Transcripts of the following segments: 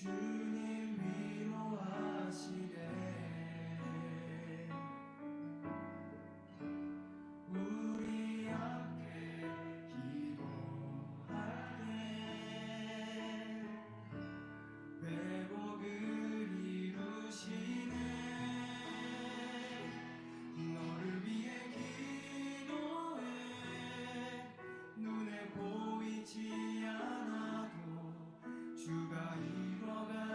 주님 위로하시네. 우리 함께 기도할 때 회복을 이루시네. 너를 위해 기도해. 눈에 보이지 않아도 주가 이뤄가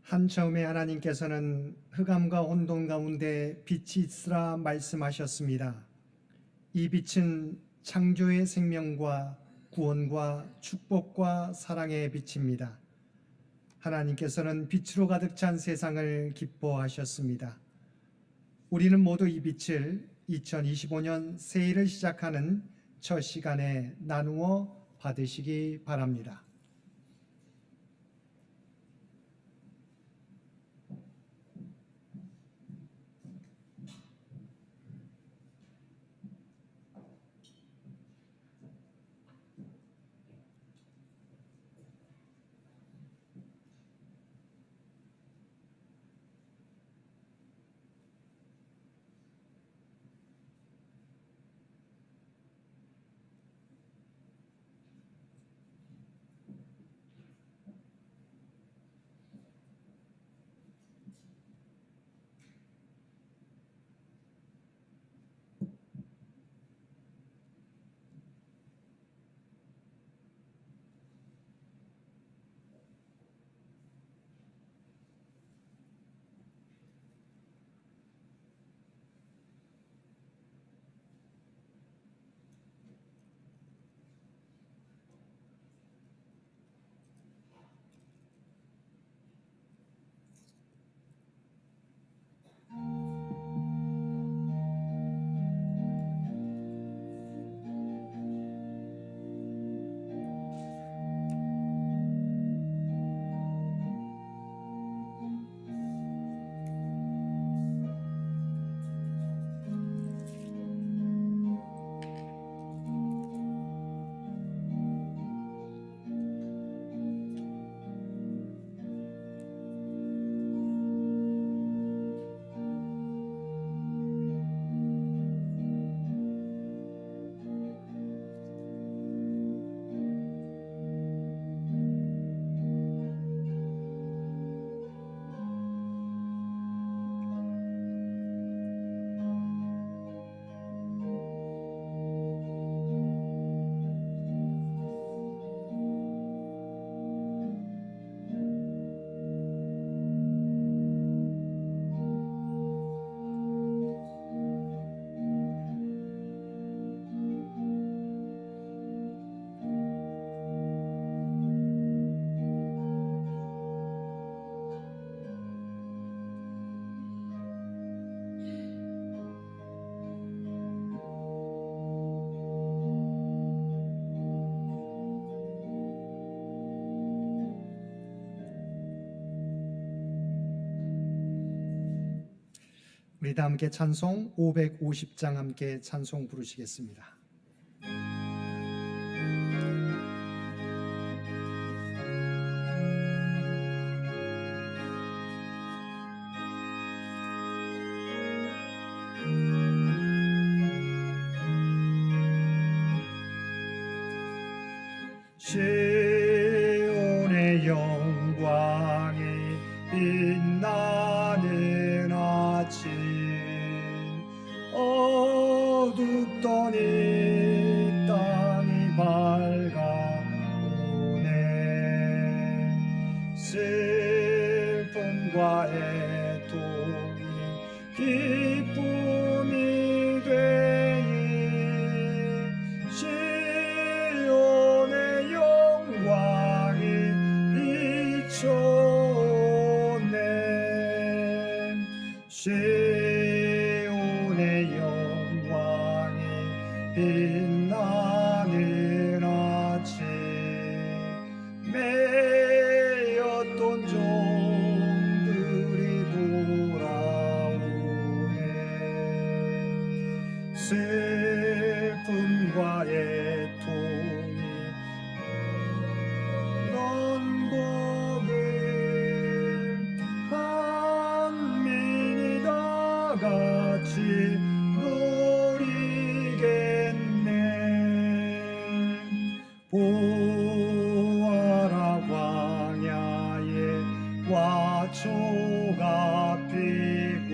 한처음에 하나님께서는 흑암과 혼돈 가운데 빛이 있으라 말씀하셨습니다. 이 빛은 창조의 생명과 구원과 축복과 사랑의 빛입니다. 하나님께서는 빛으로 가득 찬 세상을 기뻐하셨습니다. 우리는 모두 이 빛을 2025년 새해를 시작하는 첫 시간에 나누어 받으시기 바랍니다. 우리 다 함께 찬송 550장 함께 찬송 부르시겠습니다. 시온의 영광이 빛나는 아침 어둡던 이 땅이 밝아오네 슬픔과 애통이 기쁨이 되니 시온의 영광이 비춰오네 시온의 영광이 빛나는 아침 매였던 종들이 돌아오네 슬픔과 애통이 넌 복을 만민이 다 같이 누리겠네 보아라 광야에 화초가 피고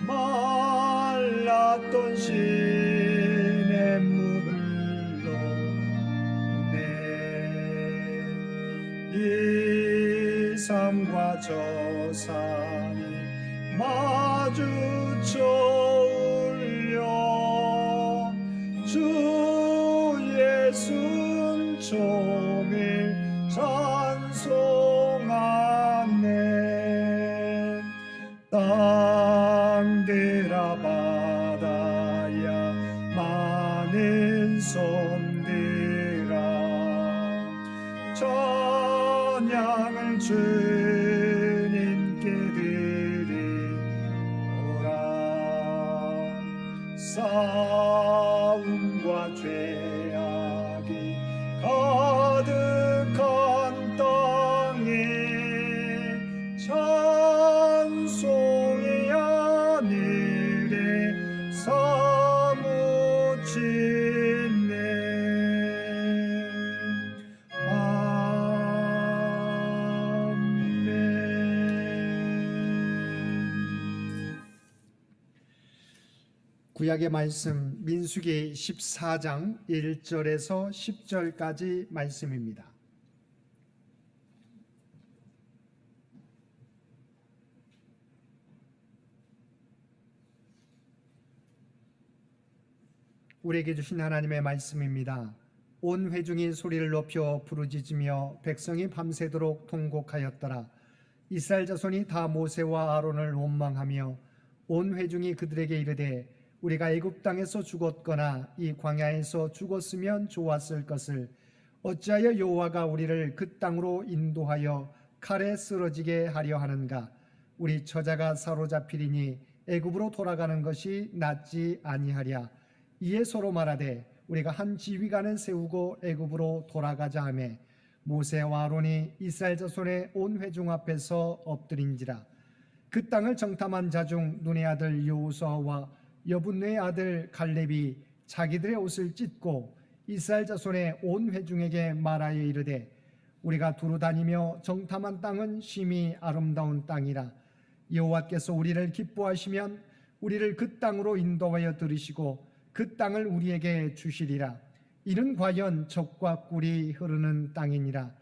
말랐던 시냇물을 노네 이 삶 내가 저 산이 마주쳐 울려 주 예수는 종일 찬송하네. 땅들아 바다야 많은 섬들아 찬양을 주님께 드리오라. 싸움과 죄악이 가득한 땅에 찬송이 하늘에 사무치네. 구약의 말씀 민수기 14장 1절에서 10절까지 말씀입니다. 우리에게 주신 하나님의 말씀입니다. 온 회중이 소리를 높여 부르짖으며 백성이 밤새도록 통곡하였더라. 이스라엘 자손이 다 모세와 아론을 원망하며 온 회중이 그들에게 이르되 우리가 애굽 땅에서 죽었거나 이 광야에서 죽었으면 좋았을 것을 어찌하여 여호와가 우리를 그 땅으로 인도하여 칼에 쓰러지게 하려 하는가. 우리 처자가 사로잡히리니 애굽으로 돌아가는 것이 낫지 아니하랴. 이에 서로 말하되 우리가 한 지휘관을 세우고 애굽으로 돌아가자 하매 모세와 아론이 이스라엘 자손의 온 회중 앞에서 엎드린지라. 그 땅을 정탐한 자 중 눈의 아들 여호수아와 여분의 아들 갈렙이 자기들의 옷을 찢고 이스라엘 자손의 온 회중에게 말하여 이르되 우리가 두루 다니며 정탐한 땅은 심히 아름다운 땅이라. 여호와께서 우리를 기뻐하시면 우리를 그 땅으로 인도하여 들으시고 그 땅을 우리에게 주시리라. 이는 과연 젖과 꿀이 흐르는 땅이니라.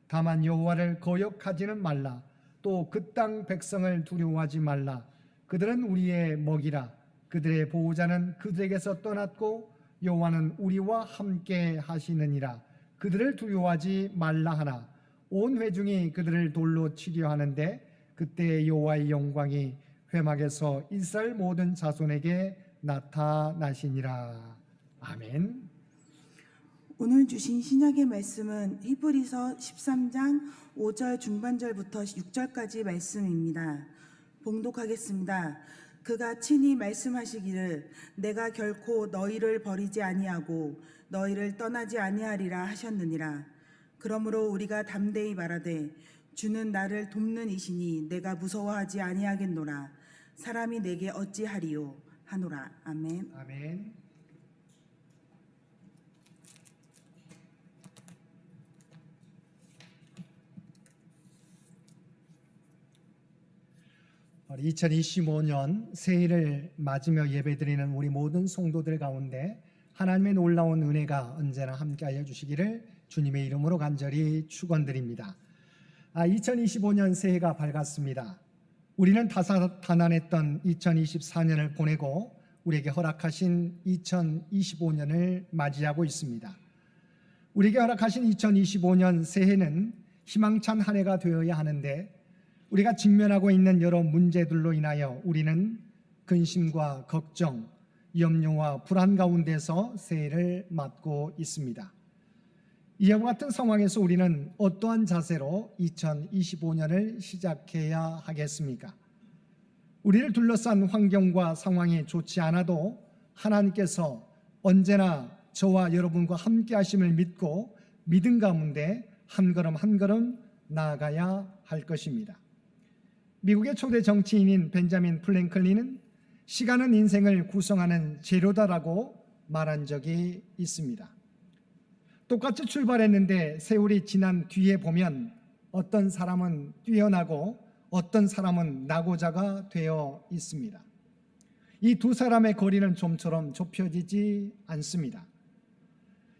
다만 여호와를 거역하지는 말라. 또 그 땅 백성을 두려워하지 말라. 그들은 우리의 먹이라. 그들의 보호자는 그들에게서 떠났고 여호와는 우리와 함께 하시느니라. 그들을 두려워하지 말라 하나 온 회중이 그들을 돌로 치려 하는데 그때 여호와의 영광이 회막에서 이스라엘 모든 자손에게 나타나시니라. 아멘. 오늘 주신 신약의 말씀은 히브리서 13장 5절 중반절부터 6절까지 말씀입니다. 봉독하겠습니다. 그가 친히 말씀하시기를 내가 결코 너희를 버리지 아니하고 너희를 떠나지 아니하리라 하셨느니라. 그러므로 우리가 담대히 말하되 주는 나를 돕는 이시니 내가 무서워하지 아니하겠노라. 사람이 내게 어찌하리요 하노라. 아멘. 아멘. 우리 2025년 새해를 맞으며 예배드리는 우리 모든 성도들 가운데 하나님의 놀라운 은혜가 언제나 함께하여 주시기를 주님의 이름으로 간절히 축원드립니다. 2025년 새해가 밝았습니다. 우리는 다사다난했던 2024년을 보내고 우리에게 허락하신 2025년을 맞이하고 있습니다. 우리에게 허락하신 2025년 새해는 희망찬 한 해가 되어야 하는데 우리가 직면하고 있는 여러 문제들로 인하여 우리는 근심과 걱정, 염려와 불안 가운데서 새해를 맞고 있습니다. 이와 같은 상황에서 우리는 어떠한 자세로 2025년을 시작해야 하겠습니까? 우리를 둘러싼 환경과 상황이 좋지 않아도 하나님께서 언제나 저와 여러분과 함께 하심을 믿고 믿음 가운데 한 걸음 한 걸음 나아가야 할 것입니다. 미국의 초대 정치인인 벤자민 프랭클린은 시간은 인생을 구성하는 재료다라고 말한 적이 있습니다. 똑같이 출발했는데 세월이 지난 뒤에 보면 어떤 사람은 뛰어나고 어떤 사람은 낙오자가 되어 있습니다. 이 두 사람의 거리는 좀처럼 좁혀지지 않습니다.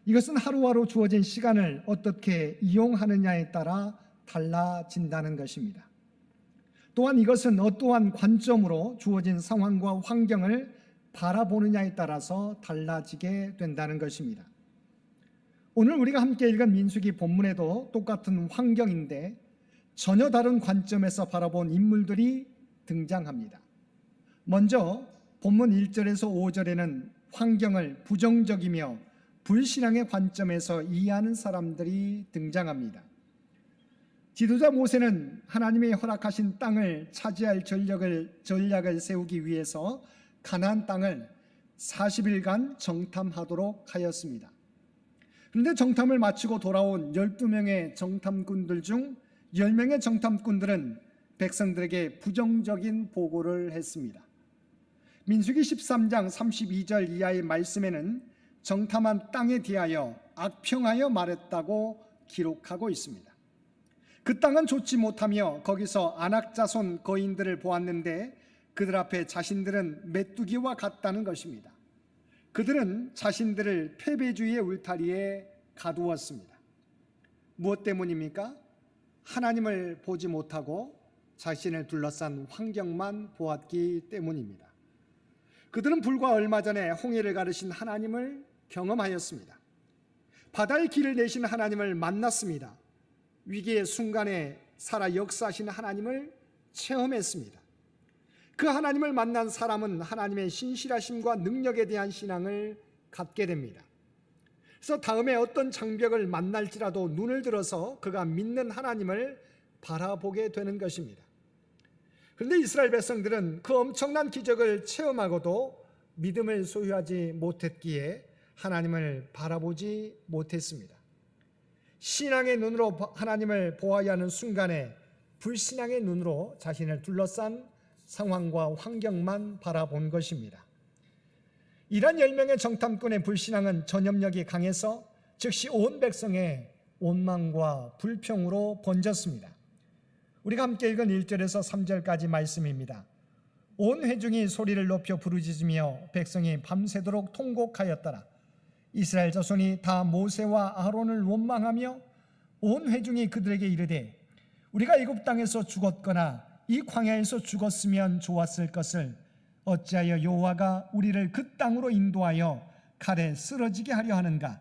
이것은 하루하루 주어진 시간을 어떻게 이용하느냐에 따라 달라진다는 것입니다. 또한 이것은 어떠한 관점으로 주어진 상황과 환경을 바라보느냐에 따라서 달라지게 된다는 것입니다. 오늘 우리가 함께 읽은 민수기 본문에도 똑같은 환경인데 전혀 다른 관점에서 바라본 인물들이 등장합니다. 먼저 본문 1절에서 5절에는 환경을 부정적이며 불신앙의 관점에서 이해하는 사람들이 등장합니다. 지도자 모세는 하나님의 허락하신 땅을 차지할 전략을 세우기 위해서 가나안 땅을 40일간 정탐하도록 하였습니다. 그런데 정탐을 마치고 돌아온 12명의 정탐꾼들 중 10명의 정탐꾼들은 백성들에게 부정적인 보고를 했습니다. 민수기 13장 32절 이하의 말씀에는 정탐한 땅에 대하여 악평하여 말했다고 기록하고 있습니다. 그 땅은 좋지 못하며 거기서 안악자손 거인들을 보았는데 그들 앞에 자신들은 메뚜기와 같다는 것입니다. 그들은 자신들을 패배주의의 울타리에 가두었습니다. 무엇 때문입니까? 하나님을 보지 못하고 자신을 둘러싼 환경만 보았기 때문입니다. 그들은 불과 얼마 전에 홍해를 가르신 하나님을 경험하였습니다. 바다의 길을 내신 하나님을 만났습니다. 위기의 순간에 살아 역사하신 하나님을 체험했습니다. 그 하나님을 만난 사람은 하나님의 신실하심과 능력에 대한 신앙을 갖게 됩니다. 그래서 다음에 어떤 장벽을 만날지라도 눈을 들어서 그가 믿는 하나님을 바라보게 되는 것입니다. 그런데 이스라엘 백성들은 그 엄청난 기적을 체험하고도 믿음을 소유하지 못했기에 하나님을 바라보지 못했습니다. 신앙의 눈으로 하나님을 보아야 하는 순간에 불신앙의 눈으로 자신을 둘러싼 상황과 환경만 바라본 것입니다. 이란 10명의 정탐꾼의 불신앙은 전염력이 강해서 즉시 온 백성의 원망과 불평으로 번졌습니다. 우리가 함께 읽은 1절에서 3절까지 말씀입니다. 온 회중이 소리를 높여 부르짖으며 백성이 밤새도록 통곡하였더라. 이스라엘 자손이 다 모세와 아론을 원망하며 온 회중이 그들에게 이르되 우리가 애굽 땅에서 죽었거나 이 광야에서 죽었으면 좋았을 것을 어찌하여 여호와가 우리를 그 땅으로 인도하여 칼에 쓰러지게 하려 하는가?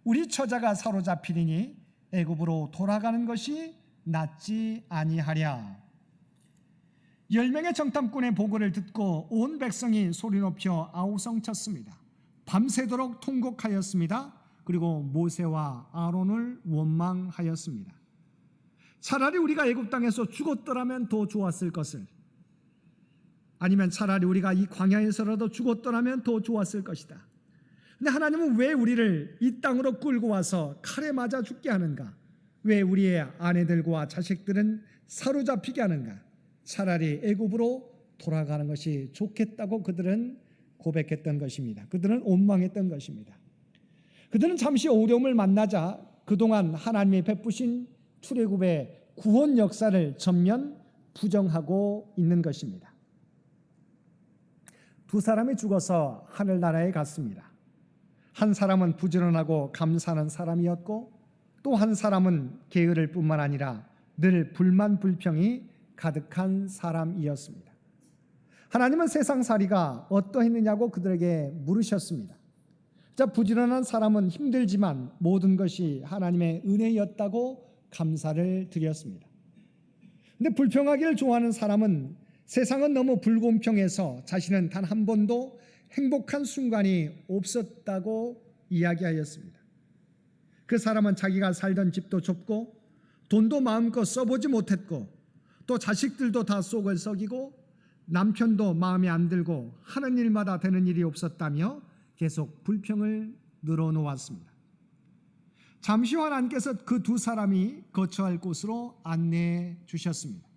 우리 처자가 사로잡히리니 애굽으로 돌아가는 것이 낫지 아니하랴. 10명의 정탐꾼의 보고를 듣고 온 백성이 소리 높여 아우성쳤습니다. 밤새도록 통곡하였습니다. 그리고 모세와 아론을 원망하였습니다. 차라리 우리가 애굽 땅에서 죽었더라면 더 좋았을 것을, 아니면 차라리 우리가 이 광야에서라도 죽었더라면 더 좋았을 것이다. 근데 하나님은 왜 우리를 이 땅으로 끌고 와서 칼에 맞아 죽게 하는가? 왜 우리의 아내들과 자식들은 사로잡히게 하는가? 차라리 애굽으로 돌아가는 것이 좋겠다고 그들은 고백했던 것입니다. 그들은 원망했던 것입니다. 그들은 잠시 어려움을 만나자 그동안 하나님이 베푸신 출애굽의 구원 역사를 전면 부정하고 있는 것입니다. 두 사람이 죽어서 하늘나라에 갔습니다. 한 사람은 부지런하고 감사하는 사람이었고 또 한 사람은 게으를 뿐만 아니라 늘 불만 불평이 가득한 사람이었습니다. 하나님은 세상살이가 어떠했느냐고 그들에게 물으셨습니다. 자, 부지런한 사람은 힘들지만 모든 것이 하나님의 은혜였다고 감사를 드렸습니다. 근데 불평하기를 좋아하는 사람은 세상은 너무 불공평해서 자신은 단 한 번도 행복한 순간이 없었다고 이야기하였습니다. 그 사람은 자기가 살던 집도 좁고 돈도 마음껏 써보지 못했고 또 자식들도 다 속을 썩이고 남편도 마음에 안 들고 하는 일마다 되는 일이 없었다며 계속 불평을 늘어놓았습니다. 잠시 후 하나님께서 그 두 사람이 거처할 곳으로 안내해 주셨습니다.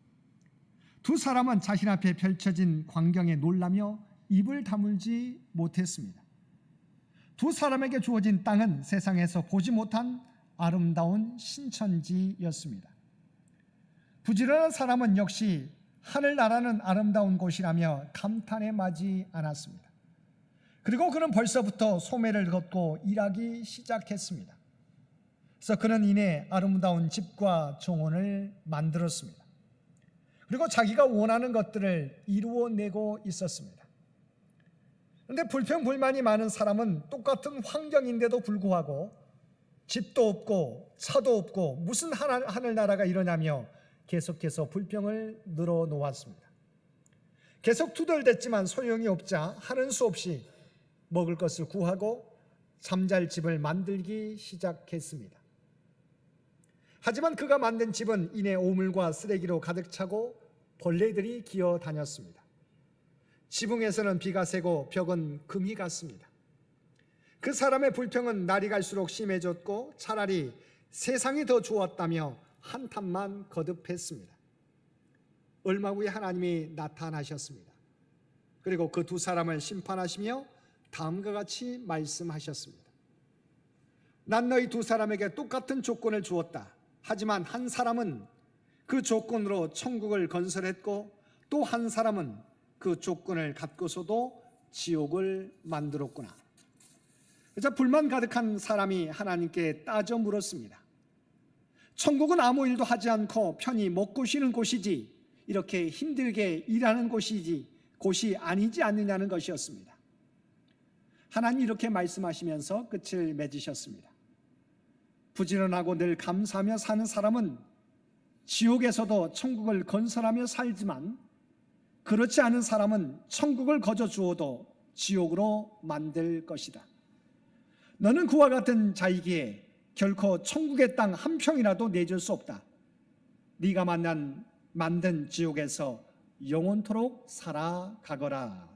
두 사람은 자신 앞에 펼쳐진 광경에 놀라며 입을 다물지 못했습니다. 두 사람에게 주어진 땅은 세상에서 보지 못한 아름다운 신천지였습니다. 부지런한 사람은 역시 하늘나라는 아름다운 곳이라며 감탄에 마지 않았습니다. 그리고 그는 벌써부터 소매를 걷고 일하기 시작했습니다. 그래서 그는 이내 아름다운 집과 정원을 만들었습니다. 그리고 자기가 원하는 것들을 이루어내고 있었습니다. 그런데 불평불만이 많은 사람은 똑같은 환경인데도 불구하고 집도 없고 차도 없고 무슨 하늘나라가 이러냐며 계속해서 불평을 늘어놓았습니다. 계속 투덜댔지만 소용이 없자 하는 수 없이 먹을 것을 구하고 잠잘 집을 만들기 시작했습니다. 하지만 그가 만든 집은 이내 오물과 쓰레기로 가득 차고 벌레들이 기어 다녔습니다. 지붕에서는 비가 새고 벽은 금이 갔습니다. 그 사람의 불평은 날이 갈수록 심해졌고 차라리 세상이 더 좋았다며 한탄만 거듭했습니다. 얼마 후에 하나님이 나타나셨습니다. 그리고 그 두 사람을 심판하시며 다음과 같이 말씀하셨습니다. 난 너희 두 사람에게 똑같은 조건을 주었다. 하지만 한 사람은 그 조건으로 천국을 건설했고 또 한 사람은 그 조건을 갖고서도 지옥을 만들었구나. 그래서 불만 가득한 사람이 하나님께 따져 물었습니다. 천국은 아무 일도 하지 않고 편히 먹고 쉬는 곳이지 이렇게 힘들게 일하는 곳이 아니지 않느냐는 것이었습니다. 하나님 이렇게 말씀하시면서 끝을 맺으셨습니다. 부지런하고 늘 감사하며 사는 사람은 지옥에서도 천국을 건설하며 살지만 그렇지 않은 사람은 천국을 거저 주어도 지옥으로 만들 것이다. 너는 그와 같은 자이기에 결코 천국의 땅 한 평이라도 내줄 수 없다. 네가 만든 지옥에서 영원토록 살아가거라.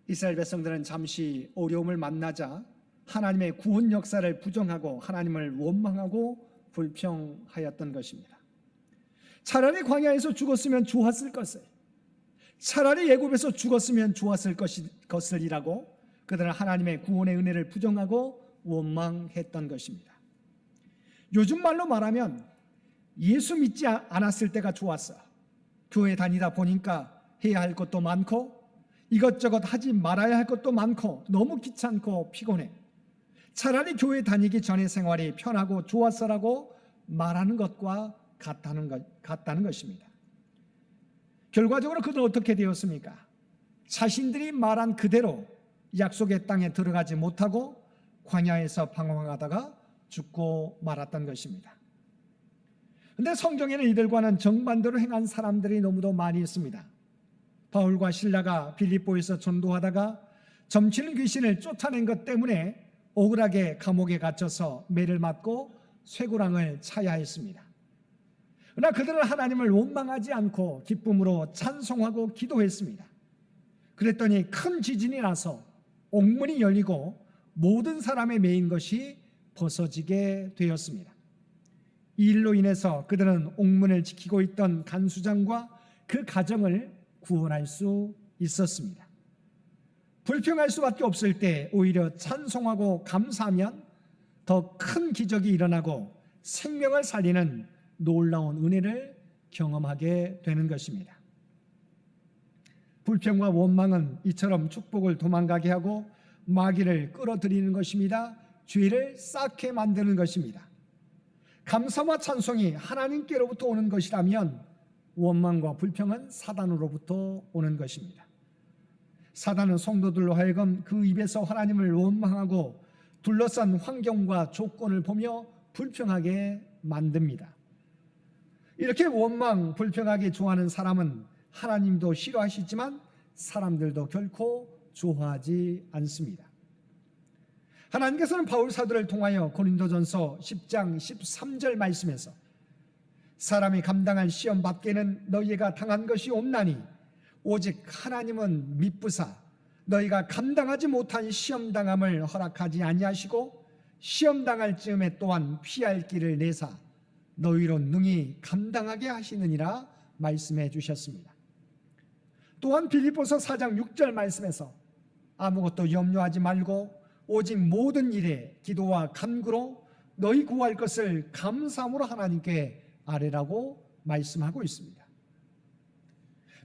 이스라엘 백성들은 잠시 어려움을 만나자 하나님의 구원 역사를 부정하고 하나님을 원망하고 불평하였던 것입니다. 차라리 광야에서 죽었으면 좋았을 것을, 차라리 애굽에서 죽었으면 좋았을 것을이라고 그들은 하나님의 구원의 은혜를 부정하고 원망했던 것입니다. 요즘 말로 말하면 예수 믿지 않았을 때가 좋았어. 교회 다니다 보니까 해야 할 것도 많고 이것저것 하지 말아야 할 것도 많고 너무 귀찮고 피곤해. 차라리 교회 다니기 전의 생활이 편하고 좋았어라고 말하는 것과 같다는 것입니다. 결과적으로 그들은 어떻게 되었습니까? 자신들이 말한 그대로 약속의 땅에 들어가지 못하고 광야에서 방황하다가 죽고 말았던 것입니다. 그런데 성경에는 이들과는 정반대로 행한 사람들이 너무도 많이 있습니다. 바울과 실라가 빌립보에서 전도하다가 점치는 귀신을 쫓아낸 것 때문에 억울하게 감옥에 갇혀서 매를 맞고 쇠고랑을 차야 했습니다. 그러나 그들은 하나님을 원망하지 않고 기쁨으로 찬송하고 기도했습니다. 그랬더니 큰 지진이 나서 옥문이 열리고 모든 사람의 매인 것이 벗어지게 되었습니다. 이 일로 인해서 그들은 옥문을 지키고 있던 간수장과 그 가정을 구원할 수 있었습니다. 불평할 수밖에 없을 때 오히려 찬송하고 감사하면 더 큰 기적이 일어나고 생명을 살리는 놀라운 은혜를 경험하게 되는 것입니다. 불평과 원망은 이처럼 축복을 도망가게 하고 마귀를 끌어들이는 것입니다. 죄를 쌓게 만드는 것입니다. 감사와 찬송이 하나님께로부터 오는 것이라면 원망과 불평은 사단으로부터 오는 것입니다. 사단은 성도들로 하여금 그 입에서 하나님을 원망하고 둘러싼 환경과 조건을 보며 불평하게 만듭니다. 이렇게 원망, 불평하기 좋아하는 사람은 하나님도 싫어하시지만 사람들도 결코 좋아하지 않습니다. 하나님께서는 바울 사도를 통하여 고린도전서 10장 13절 말씀에서 사람이 감당할 시험 밖에는 너희가 당한 것이 없나니 오직 하나님은 미쁘사 너희가 감당하지 못한 시험 당함을 허락하지 아니하시고 시험 당할 즈음에 또한 피할 길을 내사 너희로 능히 감당하게 하시느니라 말씀해 주셨습니다. 또한 빌립보서 4장 6절 말씀에서 아무것도 염려하지 말고 오직 모든 일에 기도와 간구로 너희 구할 것을 감사함으로 하나님께 아뢰라고 말씀하고 있습니다.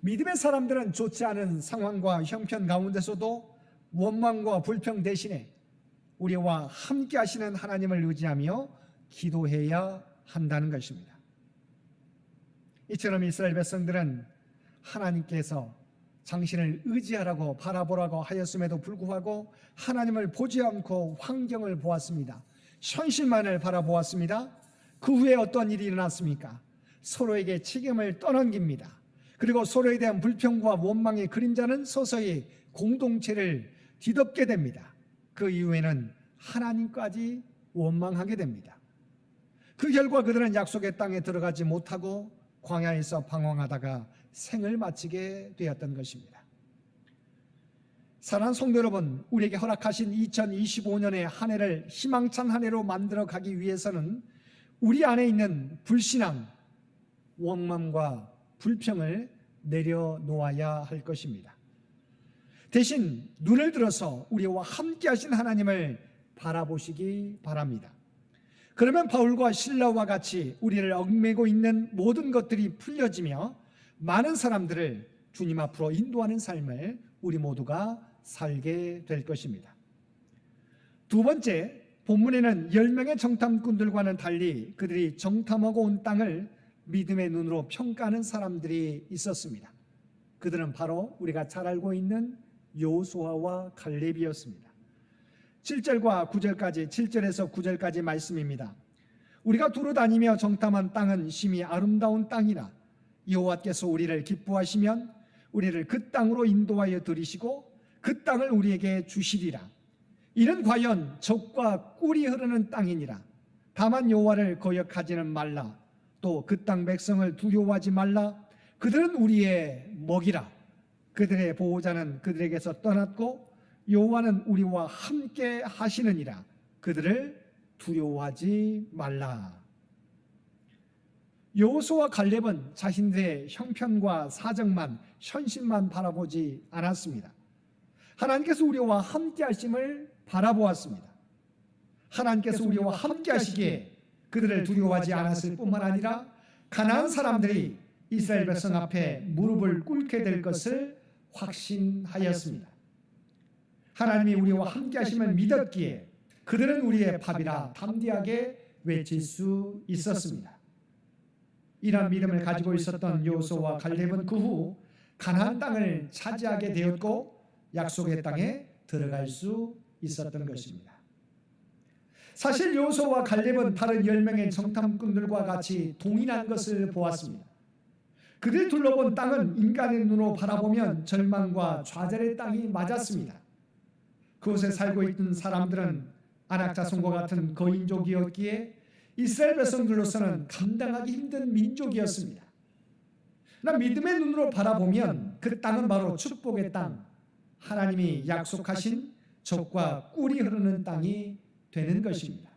믿음의 사람들은 좋지 않은 상황과 형편 가운데서도 원망과 불평 대신에 우리와 함께 하시는 하나님을 의지하며 기도해야 한다는 것입니다. 이처럼 이스라엘 백성들은 하나님께서 당신을 의지하라고 바라보라고 하였음에도 불구하고 하나님을 보지 않고 환경을 보았습니다. 현실만을 바라보았습니다. 그 후에 어떤 일이 일어났습니까? 서로에게 책임을 떠넘깁니다. 그리고 서로에 대한 불평과 원망의 그림자는 서서히 공동체를 뒤덮게 됩니다. 그 이후에는 하나님까지 원망하게 됩니다. 그 결과 그들은 약속의 땅에 들어가지 못하고 광야에서 방황하다가 생을 마치게 되었던 것입니다. 사랑하는 성도 여러분, 우리에게 허락하신 2025년의 한 해를 희망찬 한 해로 만들어 가기 위해서는 우리 안에 있는 불신앙, 원망과 불평을 내려놓아야 할 것입니다. 대신 눈을 들어서 우리와 함께 하신 하나님을 바라보시기 바랍니다. 그러면 바울과 실라와 같이 우리를 얽매고 있는 모든 것들이 풀려지며 많은 사람들을 주님 앞으로 인도하는 삶을 우리 모두가 살게 될 것입니다. 두 번째, 본문에는 10명의 정탐꾼들과는 달리 그들이 정탐하고 온 땅을 믿음의 눈으로 평가하는 사람들이 있었습니다. 그들은 바로 우리가 잘 알고 있는 여호수아와 갈렙이었습니다. 7절과 9절까지, 7절에서 9절까지 말씀입니다. 우리가 두루 다니며 정탐한 땅은 심히 아름다운 땅이라 여호와께서 우리를 기뻐하시면 우리를 그 땅으로 인도하여 들이시고 그 땅을 우리에게 주시리라. 이는 과연 적과 꿀이 흐르는 땅이니라. 다만 여호와를 거역하지는 말라. 또 그 땅 백성을 두려워하지 말라. 그들은 우리의 먹이라. 그들의 보호자는 그들에게서 떠났고 여호와는 우리와 함께 하시느니라. 그들을 두려워하지 말라. 여호수아와 갈렙은 자신들의 형편과 사정만, 현실만 바라보지 않았습니다. 하나님께서 우리와 함께 하심을 바라보았습니다. 하나님께서 우리와 함께 하시기에 그들을 두려워하지 않았을 뿐만 아니라 가나안 사람들이 이스라엘 백성 앞에 무릎을 꿇게 될 것을 확신하였습니다. 하나님이 우리와 함께 하심을 믿었기에 그들은 우리의 밥이라 담대하게 외칠 수 있었습니다. 이러한 믿음을 가지고 있었던 여호수아와 갈렙은 그 후 가나안 땅을 차지하게 되었고 약속의 땅에 들어갈 수 있었던 것입니다. 사실 여호수아와 갈렙은 다른 10명의 정탐꾼들과 같이 동일한 것을 보았습니다. 그들이 둘러본 땅은 인간의 눈으로 바라보면 절망과 좌절의 땅이 맞았습니다. 그곳에 살고 있던 사람들은 아낙 자손과 같은 거인족이었기에 이스라엘 백성들로서는 감당하기 힘든 민족이었습니다. 그러나 믿음의 눈으로 바라보면 그 땅은 바로 축복의 땅, 하나님이 약속하신 적과 꿀이 흐르는 땅이 되는 것입니다.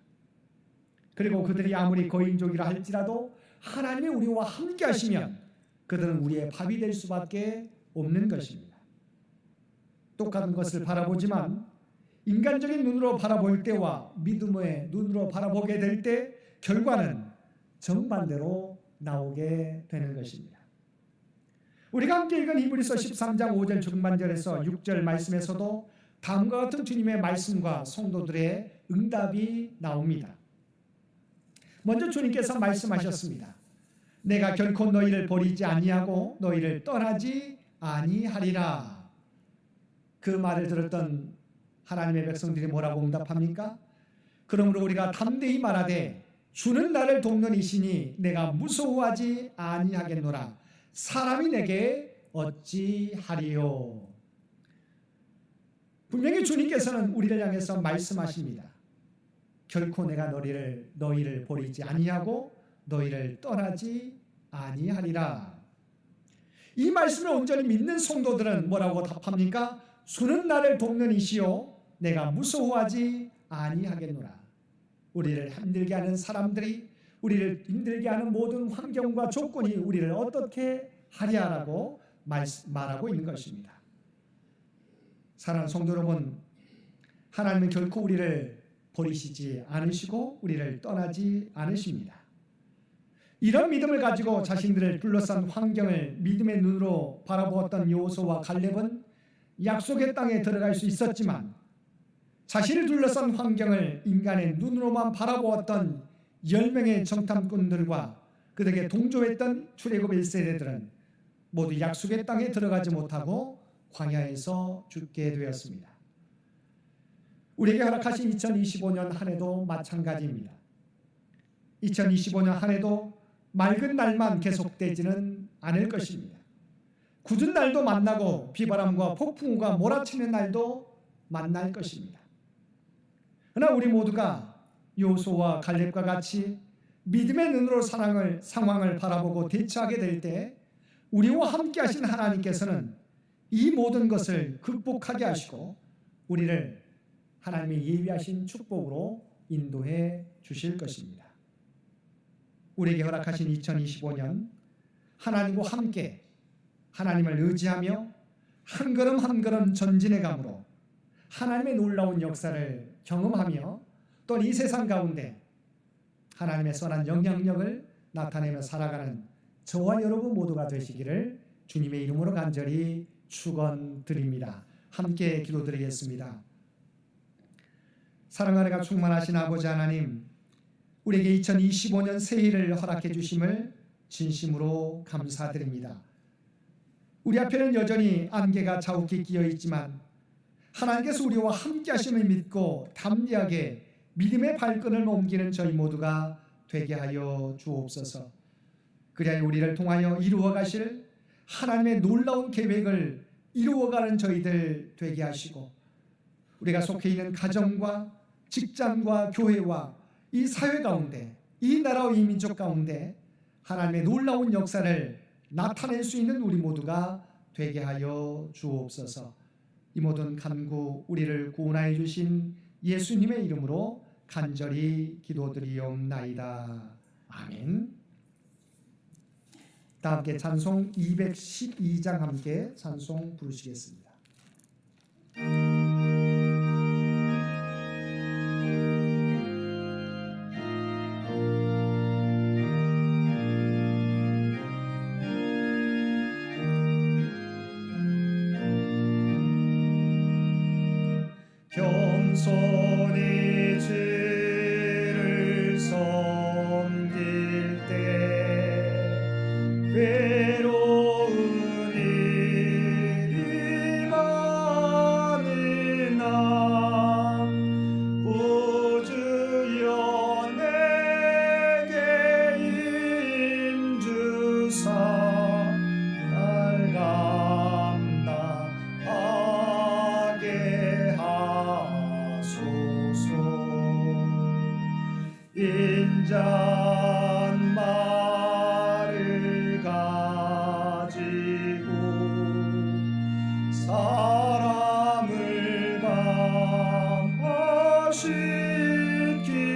그리고 그들이 아무리 거인족이라 할지라도 하나님이 우리와 함께 하시면 그들은 우리의 밥이 될 수밖에 없는 것입니다. 똑같은 것을 바라보지만 인간적인 눈으로 바라볼 때와 믿음의 눈으로 바라보게 될 때 결과는 정반대로 나오게 되는 것입니다. 우리가 함께 읽은 히브리서 13장 5절 중반절에서 6절 말씀에서도 다음과 같은 주님의 말씀과 성도들의 응답이 나옵니다. 먼저 주님께서 말씀하셨습니다. 내가 결코 너희를 버리지 아니하고 너희를 떠나지 아니하리라. 그 말을 들었던 하나님의 백성들이 뭐라고 응답합니까? 그러므로 우리가 담대히 말하되 주는 나를 돕는 이시니 내가 무서워하지 아니하겠노라. 사람이 내게 어찌하리요. 분명히 주님께서는 우리를 향해서 말씀하십니다. 결코 내가 너희를 버리지 아니하고 너희를 떠나지 아니하리라. 이 말씀을 온전히 믿는 성도들은 뭐라고 답합니까? 주는 나를 돕는 이시요 내가 무서워하지 아니하겠노라. 우리를 힘들게 하는 사람들이, 우리를 힘들게 하는 모든 환경과 조건이 우리를 어떻게 하랴라고 말하고 있는 것입니다. 사랑하는 성도 여러분, 하나님은 결코 우리를 버리시지 않으시고 우리를 떠나지 않으십니다. 이런 믿음을 가지고 자신들을 둘러싼 환경을 믿음의 눈으로 바라보았던 여호수아와 갈렙은 약속의 땅에 들어갈 수 있었지만 자신을 둘러싼 환경을 인간의 눈으로만 바라보았던 10명의 정탐꾼들과 그들에게 동조했던 출애굽 1세대들은 모두 약속의 땅에 들어가지 못하고 광야에서 죽게 되었습니다. 우리에게 허락하신 2025년 한 해도 마찬가지입니다. 2025년 한 해도 맑은 날만 계속되지는 않을 것입니다. 굳은 날도 만나고 비바람과 폭풍우가 몰아치는 날도 만날 것입니다. 그러나 우리 모두가 여호수아와 갈렙과 같이 믿음의 눈으로 상황을 바라보고 대처하게 될 때 우리와 함께 하신 하나님께서는 이 모든 것을 극복하게 하시고 우리를 하나님의 예비하신 축복으로 인도해 주실 것입니다. 우리에게 허락하신 2025년 하나님과 함께 하나님을 의지하며 한 걸음 한 걸음 전진해 감으로 하나님의 놀라운 역사를 경험하며 또 이 세상 가운데 하나님의 선한 영향력을 나타내며 살아가는 저와 여러분 모두가 되시기를 주님의 이름으로 간절히 축원드립니다. 함께 기도드리겠습니다. 사랑하는 가 충만하신 아버지 하나님, 우리에게 2025년 새해를 허락해 주심을 진심으로 감사드립니다. 우리 앞에는 여전히 안개가 자욱히 끼어 있지만 하나님께서 우리와 함께 하심을 믿고 담대하게 믿음의 발끈을 옮기는 저희 모두가 되게 하여 주옵소서. 그리하여 우리를 통하여 이루어 가실 하나님의 놀라운 계획을 이루어가는 저희들 되게 하시고 우리가 속해 있는 가정과 직장과 교회와 이 사회 가운데 이 나라와 이 민족 가운데 하나님의 놀라운 역사를 나타낼 수 있는 우리 모두가 되게 하여 주옵소서. 이 모든 간구 우리를 구원하여 주신 예수님의 이름으로 간절히 기도드리옵나이다. 아멘. 다 함께 찬송 212장 함께 찬송 부르시겠습니다. 겸손히 주를 섬길 때 외로운 일이 많으나 구주여 내게 힘주사 날 감당하게 하소서. 인자한 말을 가지고 사람을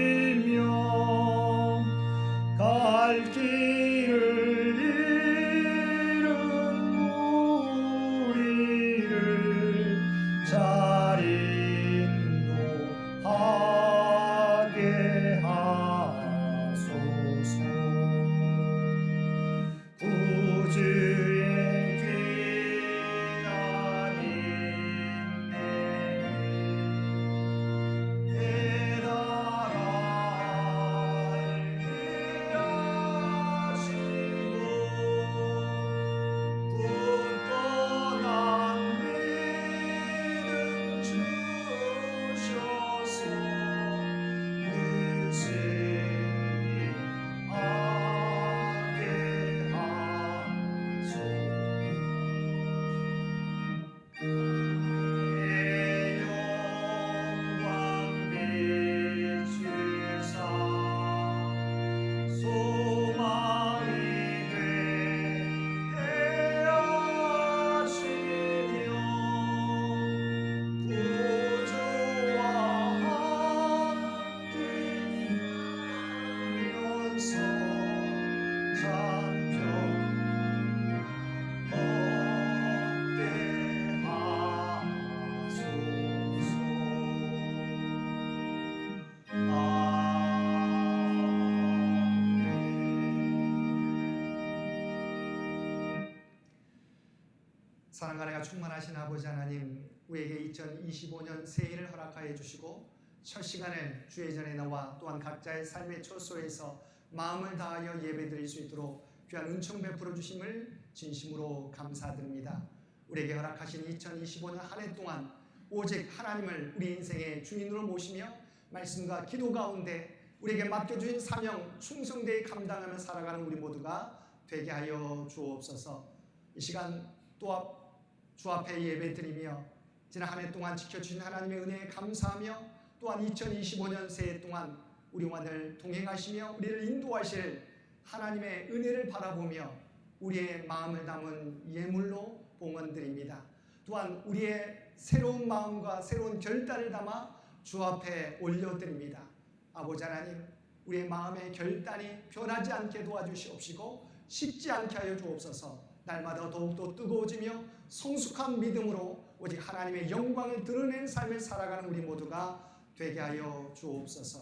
감화시키며 갈 길을 잃은 무리를 잘 인도하게 하소서. 구주의 귀한 인내 깨달아 하시고 굳건한 믿음 주셔서 능히 하게 하소서. 내 영광 비추사 소망이 되게 하시며 구주와 함께 누리면서 찬평 얻게 하소서. 사랑하는 충만하신 아버지 하나님, 우리에게 2025년 새해를 허락하여 주시고 첫 시간을 주의 전에 나와 또한 각자의 삶의 초소에서 마음을 다하여 예배드릴 수 있도록 귀한 은총 베풀어 주심을 진심으로 감사드립니다. 우리에게 허락하신 2025년 한 해 동안 오직 하나님을 우리 인생의 주인으로 모시며 말씀과 기도 가운데 우리에게 맡겨주신 사명 충성되이 감당하며 살아가는 우리 모두가 되게 하여 주옵소서. 이 시간 또 주 앞에 예배드리며 지난 한 해 동안 지켜주신 하나님의 은혜에 감사하며 또한 2025년 새해 동안 우리와 늘 동행하시며 우리를 인도하실 하나님의 은혜를 바라보며 우리의 마음을 담은 예물로 봉헌드립니다. 또한 우리의 새로운 마음과 새로운 결단을 담아 주 앞에 올려드립니다. 아버지 하나님, 우리의 마음의 결단이 변하지 않게 도와주시옵시고 식지 않게 하여 주옵소서. 날마다 더욱더 뜨거워지며 성숙한 믿음으로 오직 하나님의 영광을 드러내는 삶을 살아가는 우리 모두가 되게 하여 주옵소서.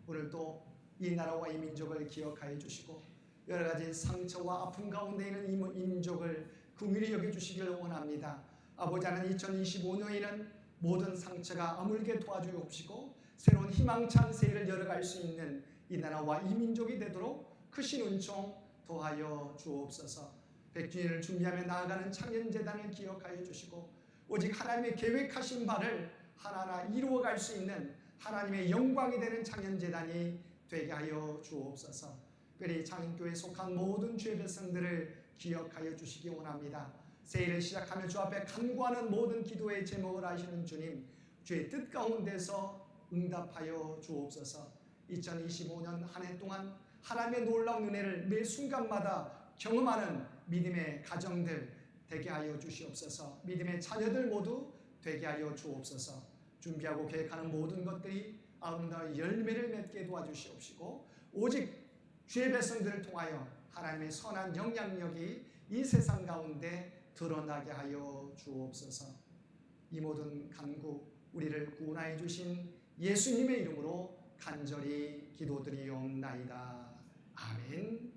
오늘도 이 나라와 이 민족을 기억하여 주시고 여러 가지 상처와 아픔 가운데 있는 이 민족을 긍휼히 여겨주시기를 원합니다. 아버지 하나님, 2025년에는 모든 상처가 아물게 도와주옵시고 새로운 희망찬 새해를 열어갈 수 있는 이 나라와 이 민족이 되도록 크신 은총 더하여 주옵소서. 백주년을 준비하며 나아가는 창년재단을 기억하여 주시고 오직 하나님의 계획하신 바를 하나하나 이루어갈 수 있는 하나님의 영광이 되는 창년재단이 되게 하여 주옵소서. 특별히 창년교회에 속한 모든 주의 백성들을 기억하여 주시기 원합니다. 새해를 시작하며 주 앞에 간구하는 모든 기도의 제목을 아시는 주님, 주의 뜻 가운데서 응답하여 주옵소서. 2025년 한 해 동안 하나님의 놀라운 은혜를 매 순간마다 경험하는 믿음의 가정들 되게 하여 주시옵소서. 믿음의 자녀들 모두 되게 하여 주옵소서. 준비하고 계획하는 모든 것들이 아름다운 열매를 맺게 도와주시옵시고 오직 주의 백성들을 통하여 하나님의 선한 영향력이 이 세상 가운데 드러나게 하여 주옵소서. 이 모든 간구 우리를 구원하여 주신 예수님의 이름으로 간절히 기도드리옵나이다. 아멘.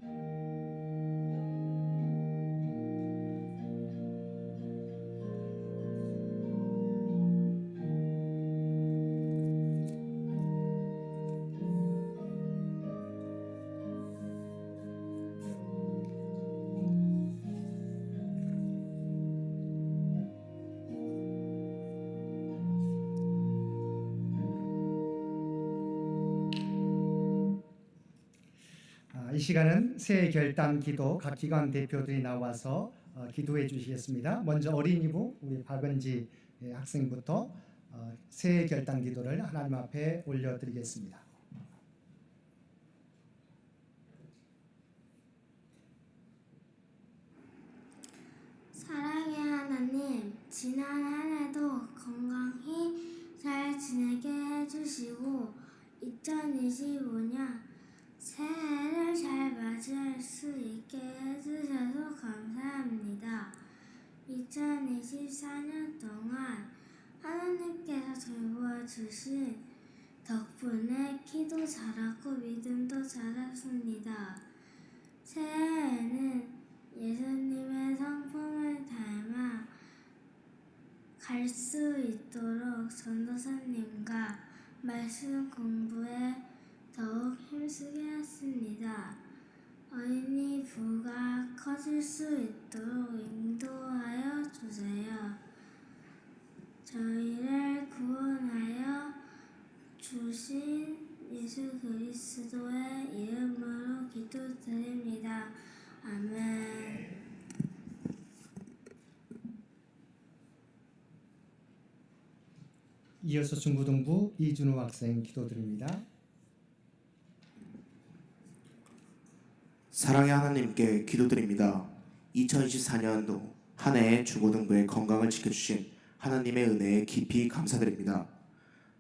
이 시간은 새해 결단 기도 각 기관 대표들이 나와서 기도해 주시겠습니다. 먼저 어린이부 우리 박은지 학생부터 새해 결단 기도를 하나님 앞에 올려드리겠습니다. 사랑의 하나님, 지난 한 해도 건강히 잘 지내게 해주시고 2025년 새해를 잘 맞이할 수 있게 해주셔서 감사합니다. 2024년 동안 하나님께서 돌보아주신 덕분에 키도 자랐고 믿음도 자랐습니다. 새해에는 예수님의 성품을 닮아 갈 수 있도록 전도사님과 말씀 공부에 더욱 힘쓰게 했습니다. 어린이 부가 커질 수 있도록 인도하여 주세요. 저희를 구원하여 주신 예수 그리스도의 이름으로 기도드립니다. 아멘. 이어서 중고등부 이준호 학생 기도드립니다. 사랑의 하나님께 기도드립니다. 2024년도 한 해의 중고등부의 건강을 지켜주신 하나님의 은혜에 깊이 감사드립니다.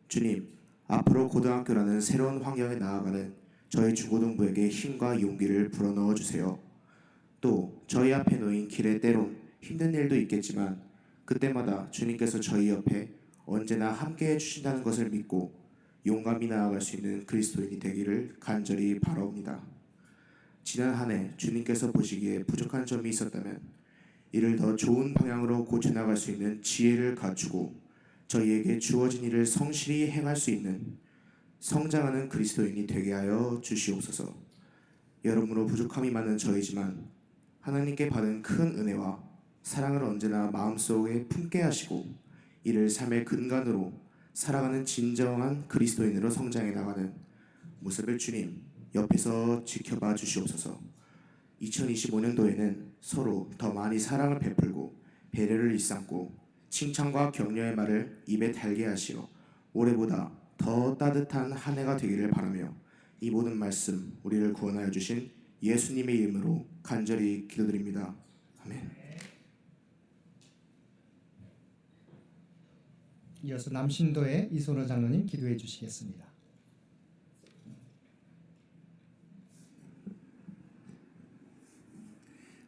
주님, 앞으로 고등학교라는 새로운 환경에 나아가는 저희 중고등부에게 힘과 용기를 불어넣어 주세요. 또 저희 앞에 놓인 길에 때론 힘든 일도 있겠지만 그때마다 주님께서 저희 옆에 언제나 함께해 주신다는 것을 믿고 용감히 나아갈 수 있는 그리스도인이 되기를 간절히 바라옵니다. 지난 한 해 주님께서 보시기에 부족한 점이 있었다면 이를 더 좋은 방향으로 고쳐나갈 수 있는 지혜를 갖추고 저희에게 주어진 일을 성실히 행할 수 있는 성장하는 그리스도인이 되게 하여 주시옵소서. 여러모로 부족함이 많은 저희지만 하나님께 받은 큰 은혜와 사랑을 언제나 마음속에 품게 하시고 이를 삶의 근간으로 살아가는 진정한 그리스도인으로 성장해 나가는 모습을 주님 옆에서 지켜봐 주시옵소서. 2025년도에는 서로 더 많이 사랑을 베풀고 배려를 일삼고 칭찬과 격려의 말을 입에 달게 하시어 올해보다 더 따뜻한 한 해가 되기를 바라며 이 모든 말씀 우리를 구원하여 주신 예수님의 이름으로 간절히 기도드립니다. 아멘. 이어서 남신도의 이소로 장로님 기도해 주시겠습니다.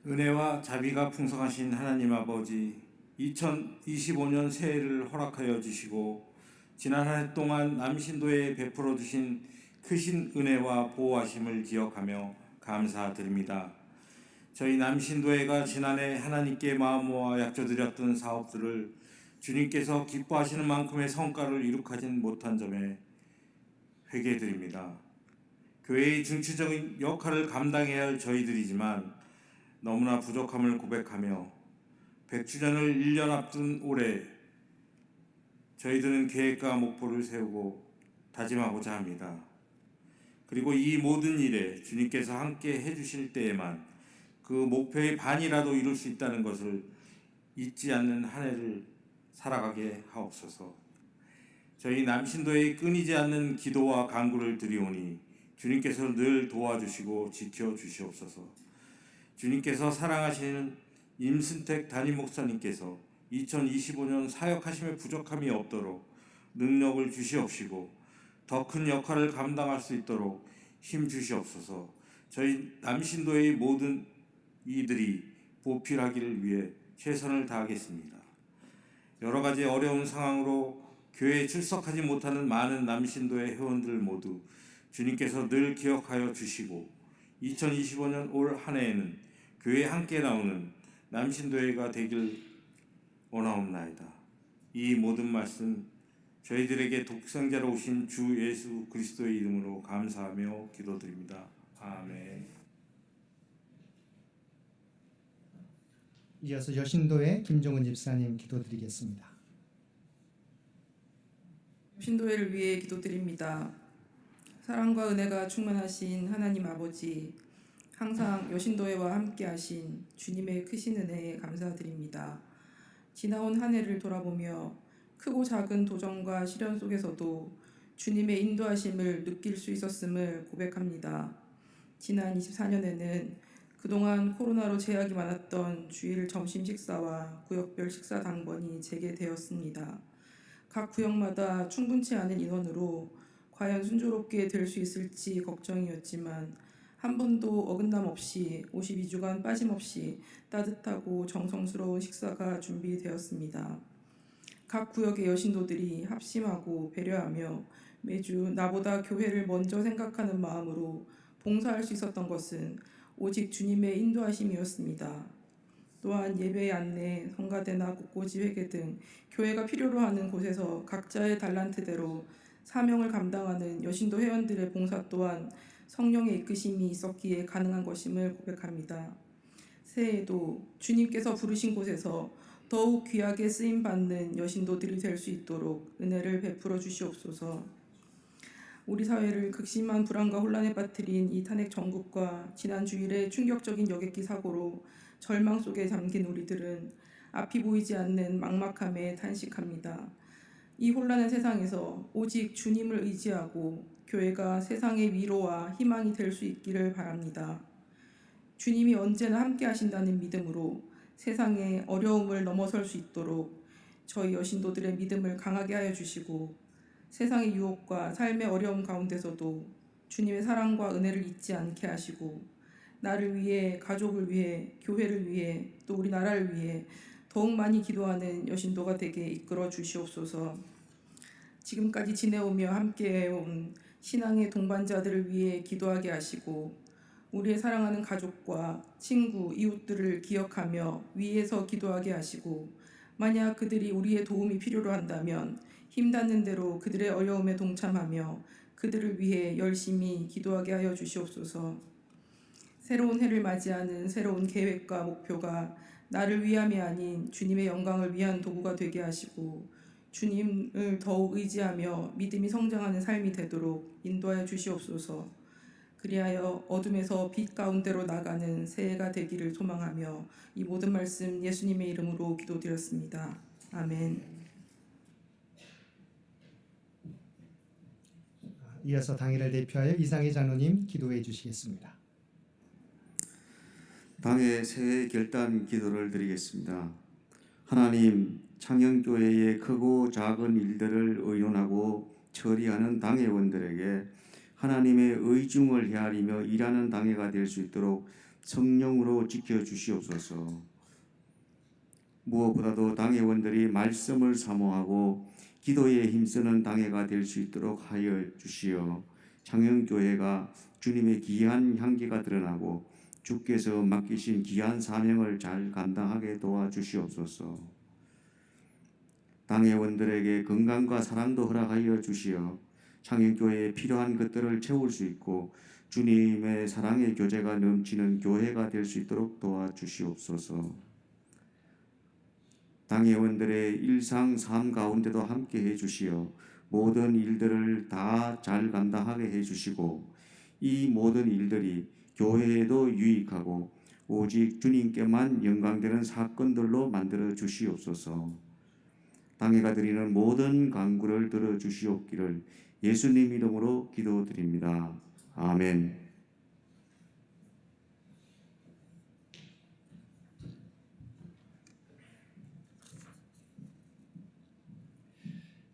은혜와 자비가 풍성하신 하나님 아버지, 2025년 새해를 허락하여 주시고 지난 한 해 동안 남신도에 베풀어 주신 크신 은혜와 보호하심을 기억하며 감사드립니다. 저희 남신도회가 지난해 하나님께 마음 모아 약조드렸던 사업들을 주님께서 기뻐하시는 만큼의 성과를 이룩하진 못한 점에 회개드립니다. 교회의 중추적인 역할을 감당해야 할 저희들이지만 너무나 부족함을 고백하며 100주년을 1년 앞둔 올해 저희들은 계획과 목표를 세우고 다짐하고자 합니다. 그리고 이 모든 일에 주님께서 함께 해주실 때에만 그 목표의 반이라도 이룰 수 있다는 것을 잊지 않는 한 해를 살아가게 하옵소서. 저희 남신도의 끊이지 않는 기도와 간구를 드리오니 주님께서 늘 도와주시고 지켜주시옵소서. 주님께서 사랑하시는 임순택 담임 목사님께서 2025년 사역하심에 부족함이 없도록 능력을 주시옵시고 더 큰 역할을 감당할 수 있도록 힘 주시옵소서. 저희 남신도의 모든 이들이 보필하기를 위해 최선을 다하겠습니다. 여러 가지 어려운 상황으로 교회에 출석하지 못하는 많은 남신도의 회원들 모두 주님께서 늘 기억하여 주시고 2025년 올 한 해에는 교회에 함께 나오는 남신도회가 되길 원하옵나이다. 이 모든 말씀 저희들에게 독생자로 오신 주 예수 그리스도의 이름으로 감사하며 기도드립니다. 아멘. 이어서 여신도의 김종은 집사님 기도드리겠습니다. 신도회를 위해 기도드립니다. 사랑과 은혜가 충만하신 하나님 아버지, 항상 여신도회와 함께하신 주님의 크신 은혜에 감사드립니다. 지나온 한 해를 돌아보며 크고 작은 도전과 시련 속에서도 주님의 인도하심을 느낄 수 있었음을 고백합니다. 지난 24년에는 그동안 코로나로 제약이 많았던 주일 점심 식사와 구역별 식사 당번이 재개되었습니다. 각 구역마다 충분치 않은 인원으로 과연 순조롭게 될 수 있을지 걱정이었지만 한 번도 어긋남 없이 52주간 빠짐없이 따뜻하고 정성스러운 식사가 준비되었습니다. 각 구역의 여신도들이 합심하고 배려하며 매주 나보다 교회를 먼저 생각하는 마음으로 봉사할 수 있었던 것은 오직 주님의 인도하심이었습니다. 또한 예배의 안내, 성가대나 꽃꽂이 회개 등 교회가 필요로 하는 곳에서 각자의 달란트대로 사명을 감당하는 여신도 회원들의 봉사 또한 성령의 이끄심이 있었기에 가능한 것임을 고백합니다. 새해에도 주님께서 부르신 곳에서 더욱 귀하게 쓰임받는 여신도들이 될 수 있도록 은혜를 베풀어 주시옵소서. 우리 사회를 극심한 불안과 혼란에 빠뜨린 이 탄핵 정국과 지난 주일의 충격적인 여객기 사고로 절망 속에 잠긴 우리들은 앞이 보이지 않는 막막함에 탄식합니다. 이 혼란한 세상에서 오직 주님을 의지하고 교회가 세상의 위로와 희망이 될 수 있기를 바랍니다. 주님이 언제나 함께 하신다는 믿음으로 세상의 어려움을 넘어설 수 있도록 저희 여신도들의 믿음을 강하게 하여 주시고 세상의 유혹과 삶의 어려움 가운데서도 주님의 사랑과 은혜를 잊지 않게 하시고 나를 위해, 가족을 위해, 교회를 위해, 또 우리 나라를 위해 더욱 많이 기도하는 여신도가 되게 이끌어 주시옵소서. 지금까지 지내오며 함께해온 신앙의 동반자들을 위해 기도하게 하시고 우리의 사랑하는 가족과 친구, 이웃들을 기억하며 위에서 기도하게 하시고 만약 그들이 우리의 도움이 필요로 한다면 힘닿는 대로 그들의 어려움에 동참하며 그들을 위해 열심히 기도하게 하여 주시옵소서. 새로운 해를 맞이하는 새로운 계획과 목표가 나를 위함이 아닌 주님의 영광을 위한 도구가 되게 하시고 주님을 더욱 의지하며 믿음이 성장하는 삶이 되도록 인도하여 주시옵소서. 그리하여 어둠에서 빛 가운데로 나가는 새해가 되기를 소망하며 이 모든 말씀 예수님의 이름으로 기도드렸습니다. 아멘. 이어서 당회를 대표하여 이상희 장로님 기도해 주시겠습니다. 당의 새해 결단 기도를 드리겠습니다. 하나님, 창영교회의 크고 작은 일들을 의논하고 처리하는 당회원들에게 하나님의 의중을 헤아리며 일하는 당회가 될 수 있도록 성령으로 지켜주시옵소서. 무엇보다도 당회원들이 말씀을 사모하고 기도에 힘쓰는 당회가 될 수 있도록 하여 주시어 창영교회가 주님의 귀한 향기가 드러나고 주께서 맡기신 귀한 사명을 잘 감당하게 도와주시옵소서. 당회원들에게 건강과 사랑도 허락하여 주시어 창영교회에 필요한 것들을 채울 수 있고 주님의 사랑의 교제가 넘치는 교회가 될 수 있도록 도와주시옵소서. 당회원들의 일상 삶 가운데도 함께 해주시어 모든 일들을 다 잘 감당하게 해주시고 이 모든 일들이 교회에도 유익하고 오직 주님께만 영광되는 사건들로 만들어 주시옵소서. 당회가 드리는 모든 간구를 들어 주시옵기를 예수님 이름으로 기도드립니다. 아멘.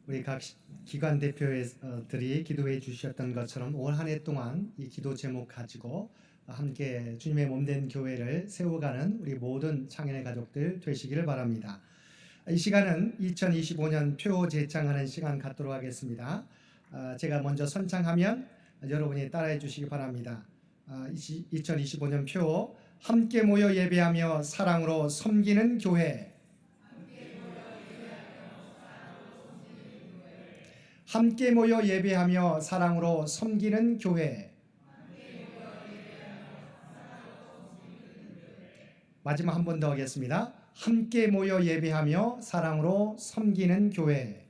우리 각 기관 대표들이 기도해 주셨던 것처럼 올 한 해 동안 이 기도 제목 가지고 함께 주님의 몸된 교회를 세워가는 우리 모든 창현의 가족들 되시기를 바랍니다. 이 시간은 2025년 표 제창하는 시간 갖도록 하겠습니다. 제가 먼저 선창하면 여러분이 따라해 주시기 바랍니다. 2025년 표 함께 모여 예배하며 사랑으로 섬기는 교회. 함께 모여 예배하며 사랑으로 섬기는 교회. 마지막 한 번 더 하겠습니다. 함께 모여 예배하며 사랑으로 섬기는 교회.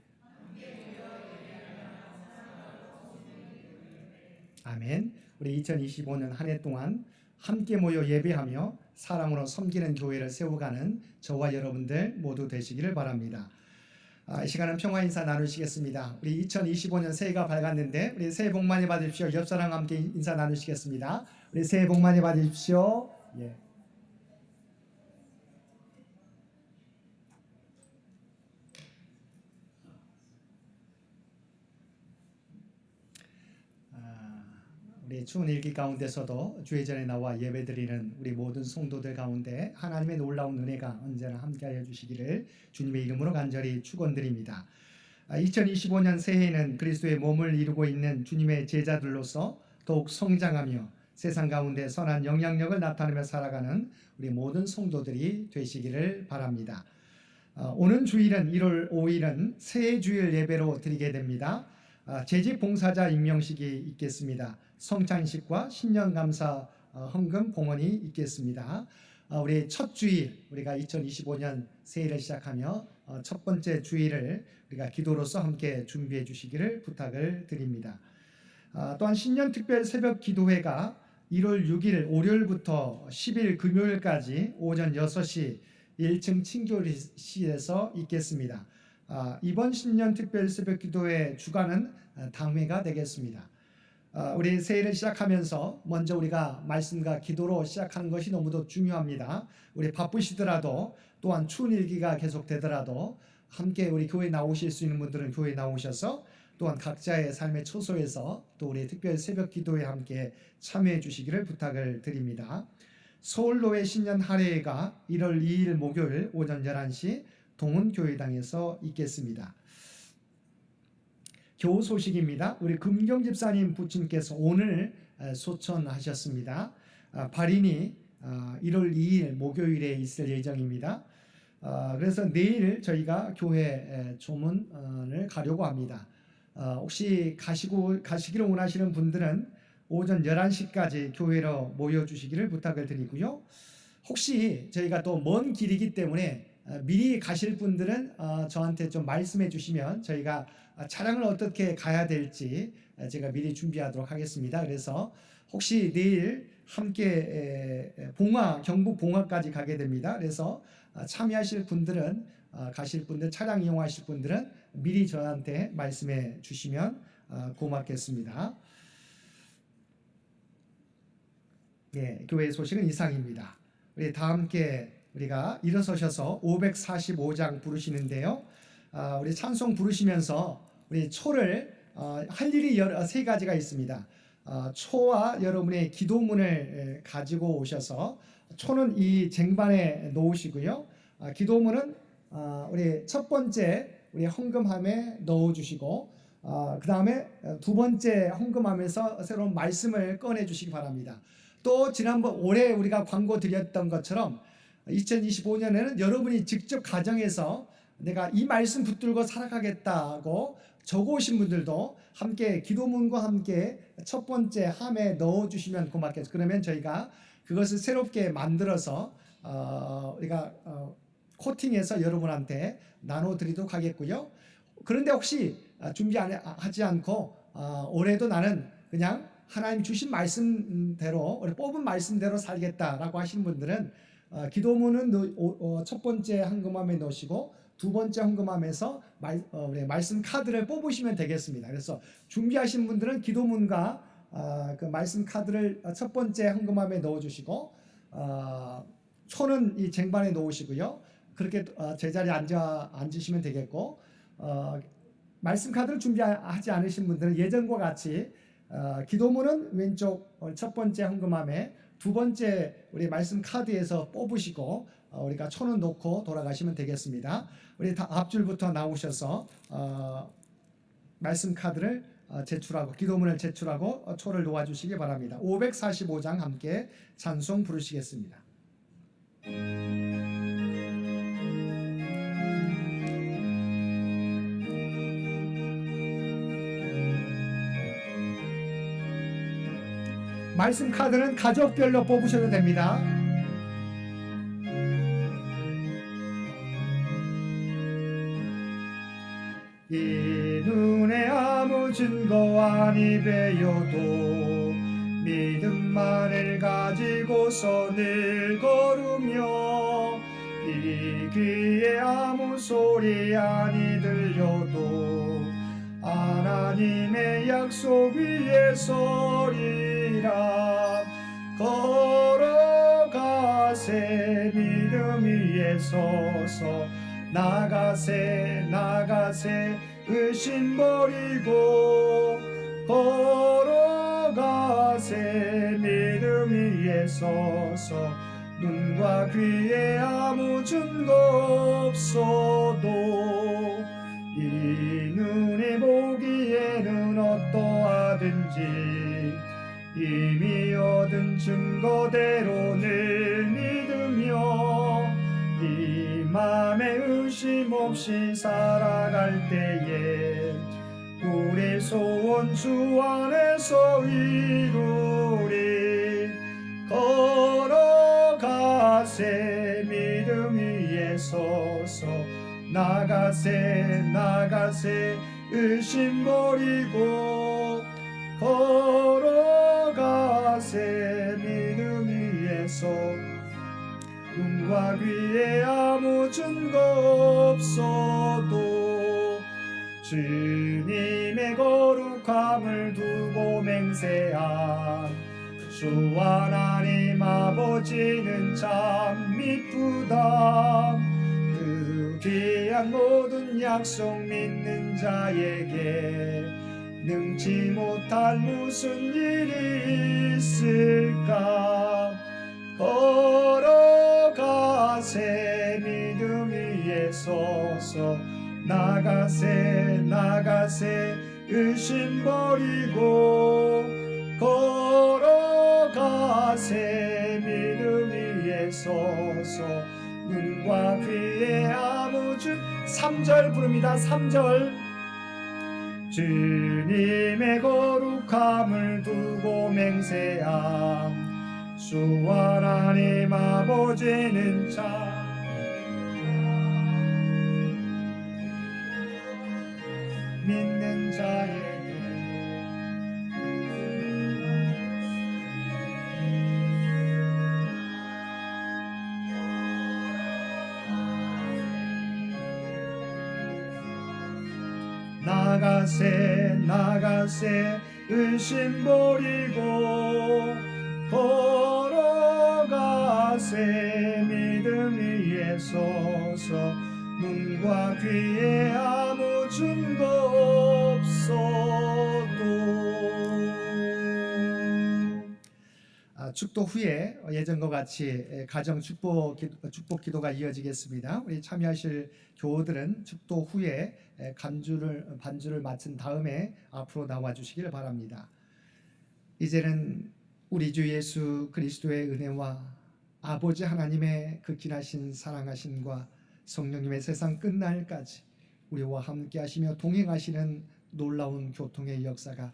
아멘. 우리 2025년 한 해 동안 함께 모여 예배하며 사랑으로 섬기는 교회를 세워가는 저와 여러분들 모두 되시기를 바랍니다. 이 시간은 평화 인사 나누시겠습니다. 우리 2025년 새해가 밝았는데 우리 새해 복 많이 받으십시오. 옆 사람과 함께 인사 나누시겠습니다. 우리 새해 복 많이 받으십시오. 예. 우리 추운 일기 가운데서도 주의 전에 나와 예배드리는 우리 모든 성도들 가운데 하나님의 놀라운 은혜가 언제나 함께하여 주시기를 주님의 이름으로 간절히 축원드립니다. 2025년 새해에는 그리스도의 몸을 이루고 있는 주님의 제자들로서 더욱 성장하며 세상 가운데 선한 영향력을 나타내며 살아가는 우리 모든 성도들이 되시기를 바랍니다. 오는 주일은 1월 5일은 새해 주일 예배로 드리게 됩니다. 재직 봉사자 임명식이 있겠습니다. 성찬식과 신년감사 헌금 봉헌이 있겠습니다. 우리 첫 주일, 우리가 2025년 새해를 시작하며 첫 번째 주일을 우리가 기도로서 함께 준비해 주시기를 부탁을 드립니다. 또한 신년 특별 새벽 기도회가 1월 6일 월요일부터 10일 금요일까지 오전 6시 1층 친교실에서 있겠습니다. 이번 신년 특별 새벽 기도회 주간은 당회가 되겠습니다. 우리 새해를 시작하면서 먼저 우리가 말씀과 기도로 시작하는 것이 너무도 중요합니다. 우리 바쁘시더라도 또한 추운 일기가 계속되더라도 함께 우리 교회 나오실 수 있는 분들은 교회 나오셔서 또한 각자의 삶의 초소에서 또 우리 특별 새벽 기도에 함께 참여해 주시기를 부탁을 드립니다. 서울로의 신년 할례가 1월 2일 목요일 오전 11시 동훈교회당에서 있겠습니다. 교우 소식입니다. 우리 금경 집사님 부친께서 오늘 소천하셨습니다. 발인이 1월 2일 목요일에 있을 예정입니다. 그래서 내일 저희가 교회 조문을 가려고 합니다. 혹시 가시기를 원하시는 분들은 오전 11시까지 교회로 모여주시기를 부탁을 드리고요. 혹시 저희가 또 먼 길이기 때문에 미리 가실 분들은 저한테 좀 말씀해 주시면 저희가 차량을 어떻게 가야 될지 제가 미리 준비하도록 하겠습니다. 그래서 혹시 내일 함께 경북 봉화까지 가게 됩니다. 그래서 참여하실 분들은 가실 분들, 차량 이용하실 분들은 미리 저한테 말씀해 주시면 고맙겠습니다. 예, 교회 소식은 이상입니다. 우리 다 함께 우리가 일어서셔서 545장 부르시는데요. 우리 찬송 부르시면서 우리 초를 할 일이 세 가지가 있습니다. 초와 여러분의 기도문을 가지고 오셔서 초는 이 쟁반에 놓으시고요. 기도문은 우리 첫 번째 우리 헌금함에 넣어주시고 그 다음에 두 번째 헌금함에서 새로운 말씀을 꺼내 주시기 바랍니다. 또 지난번 올해 우리가 광고 드렸던 것처럼 2025년에는 여러분이 직접 가정에서 내가 이 말씀 붙들고 살아가겠다고 적어오신 분들도 함께 기도문과 함께 첫 번째 함에 넣어주시면 고맙겠습니다. 그러면 저희가 그것을 새롭게 만들어서 우리가 코팅해서 여러분한테 나눠드리도록 하겠고요. 그런데 혹시 준비하지 않고 올해도 나는 그냥 하나님 주신 말씀대로 뽑은 말씀대로 살겠다라고 하시는 분들은 기도문은 첫 번째 헌금함에 넣으시고 두 번째 헌금함에서 말씀 카드를 뽑으시면 되겠습니다. 그래서 준비하신 분들은 기도문과 그 말씀 카드를 첫 번째 헌금함에 넣어주시고 초는 이 쟁반에 놓으시고요. 그렇게 제자리에 앉으시면 되겠고 말씀 카드를 준비하지 않으신 분들은 예전과 같이 기도문은 왼쪽 첫 번째 헌금함에 두 번째 우리 말씀 카드에서 뽑으시고 우리가 초는 놓고 돌아가시면 되겠습니다. 우리 다 앞줄부터 나오셔서 말씀 카드를 제출하고 기도문을 제출하고 초를 놓아주시기 바랍니다. 545장 함께 찬송 부르시겠습니다. 말씀 카드는 가족별로 뽑으셔도 됩니다. 이 눈에 아무 증거 아니 배여도 믿음만을 가지고서 늘 걸으며 이 귀에 아무 소리 아니 들려도 하나님의 약속 위에 서리라. 걸어가세 믿음 위에 서서 나가세 의심 버리고 걸어가세 믿음 위에 서서 눈과 귀에 아무 증거 없어도 이 눈이 보기에는 어떠하든지 이미 얻은 증거대로 늘 믿으며 이 맘에 의심 없이 살아갈 때에 우리 소원 주 안에서 이루리. 걸어가세 믿음 위에 서서 나가세 의심 버리고 걸어가세 믿음 위에서 눈과 귀에 아무 증거 없어도 주님의 거룩함을 두고 맹세한 주 하나님 아버지는 참 미쁘다. 그 귀한 모든 약속 믿는 자에게 능치 못할 무슨 일이 있을까. 걸어가세 믿음 위에 서서 나가세 의심 버리고 걸어가세 믿음 위에 서서 눈과 귀에 아무 3절 부릅니다. 3절 주님의 거룩함을 두고 맹세함. 주 하나님 아버지는 참 믿는 자에게 나가세 나가세 의심 버리고 걸어가세 믿음 위에 서서 눈과 귀에 아무 증거 없어도. 축도 후에 예전과 같이 가정 축복 기도가 이어지겠습니다. 우리 참여하실 교우들은 축도 후에 반주를 마친 다음에 앞으로 나와 주시길 바랍니다. 이제는 우리 주 예수 그리스도의 은혜와 아버지 하나님의 극진하신 사랑하심과 성령님의 세상 끝날까지 우리와 함께 하시며 동행하시는 놀라운 교통의 역사가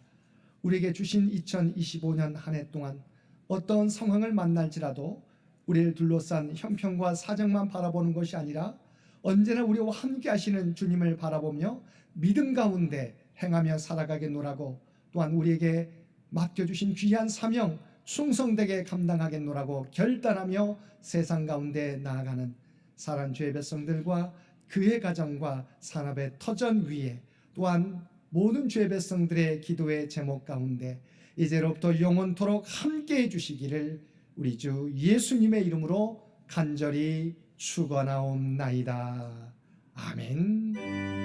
우리에게 주신 2025년 한 해 동안 어떤 상황을 만날지라도 우리를 둘러싼 형편과 사정만 바라보는 것이 아니라 언제나 우리와 함께 하시는 주님을 바라보며 믿음 가운데 행하며 살아가겠노라고, 또한 우리에게 맡겨주신 귀한 사명 충성되게 감당하겠노라고 결단하며 세상 가운데 나아가는 사랑하는 주의 백성들과 그의 가정과 산업의 터전 위에, 또한 모든 주의 백성들의 기도의 제목 가운데 이제로부터 영원토록 함께해 주시기를 우리 주 예수님의 이름으로 간절히 축원하옵나이다. 아멘.